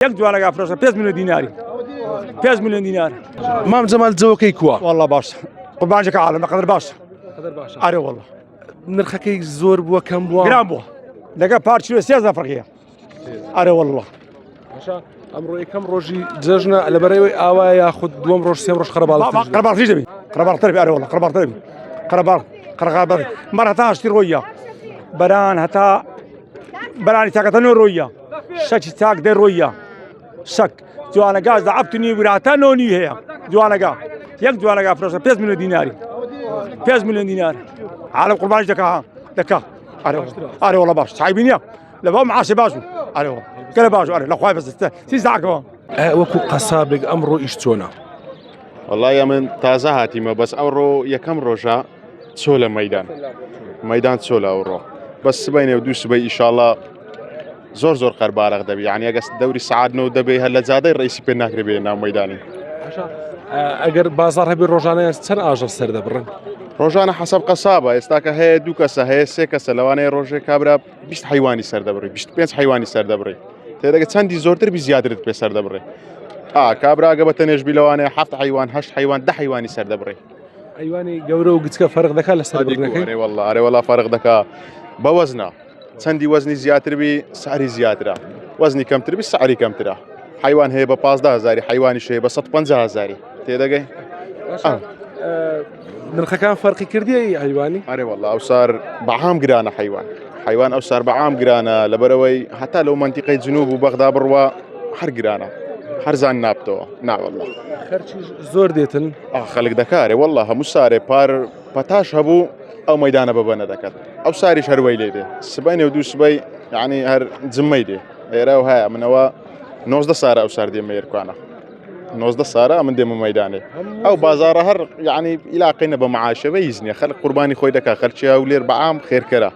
يك جوانا قافروسا 5 مليون ديناري 5 مليون دينار. مام جمال جوكي كوا والله باش قربان جاك عالم قدر باش اري والله نرخكي زور بوا كم بوا جرام بو لقى بارتشو سياسة افريقيا اري والله عشان امرو كم روجي جاجنا على بريوي اوا ياخذ دوم روج سيم روج خربال قربان في جبي قربان تربي اري والله قربان تربي قربان مرة تاش رويا بران هتا براني تاكتنو رويا شك تاك دي رويا شك جوانا قاز ضعبتني وراتا نوني هي جوانا قا يك جوانا قا فروسا 5 مليون ديناري 5 مليون دينار عالم قربان دكا اري والله باش صايبين يا لبا معاشي باشو اري والله كلا باشو اري لا خايف بس سيزعك وكو قصابك امرو اشتونا والله يا من تازه هاتيمه بس اورو يكم روجا تسوله ميدان تسوله اورو بس بيني ودوس بي ان شاء الله زور قربارق دبي يعني اقص الدوري سعادنا ودبي هلا زادي الرئيس بيناك ربينا ميداني عشان اگر بازار هبي روجانا سنه اجر سر دبرن روجانا حسب قصابه استاكا هي دوكسا هي سيكسا لواني روجي كابرا بيشت حيواني سر دبري بيشت بينس حيواني سر دبري تيدا ساندي زورتر بزياده بسر دبري كابرا قبتنيش بلواني حفت حيوان هشت حيوان ده حيواني سر دبري حيواني جورو قدك فرق ذكاء لسر دبرنك اري والله فرق ذكاء بوزنا سندي وزني زيادة بي سعري زيادة وزني كم تربي سعري كم ترى حيوان هي ب15 هزاري حيواني شيء ب 15 هزاري تيدا نرخ كان فرقي كردي حيواني اري والله او صار بعام قرانا حيوان او صار بعام قرانا لبروي حتى لو منطقة جنوب وبغداد بروا حر قرانا حرزان نابتو نعم والله خرشي زور ديتن خلق دكاري والله مش صار بار بتاش هبو او ميدان ببنا دكات او ساري شروي ليدي سبايني ودو سباي يعني هر زميدي راو هاي من هو نوز ده صار او صار دي ميركوانا نوز ده صار من دي ميداني او بازار هر يعني الى قينا بمعاشه بيزني خلق قرباني خوي دكا خلشي اولير بعام خير كرا